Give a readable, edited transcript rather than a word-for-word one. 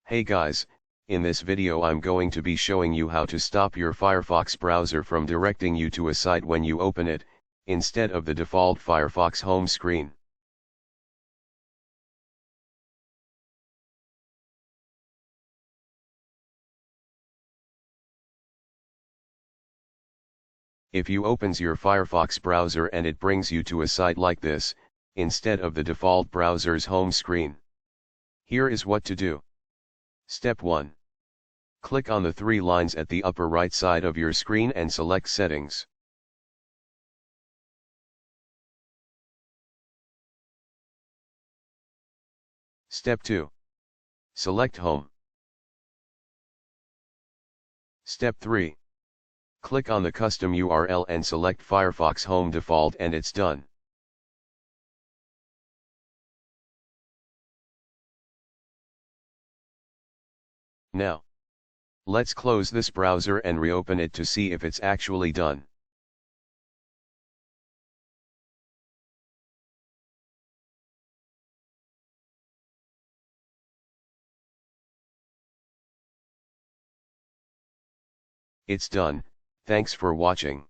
Hey guys, in this video I'm going to be showing you how to stop your Firefox browser from directing you to a site when you open it, instead of the default Firefox home screen. If you opens your Firefox browser and it brings you to a site like this, instead of the default browser's home screen. Here is what to do. Step 1. Click on the three lines at the upper right side of your screen and select Settings. Step 2. Select Home. Step 3. Click on the custom URL and select Firefox Home Default and it's done. Now, let's close this browser and reopen it to see if it's actually done. It's done. Thanks for watching.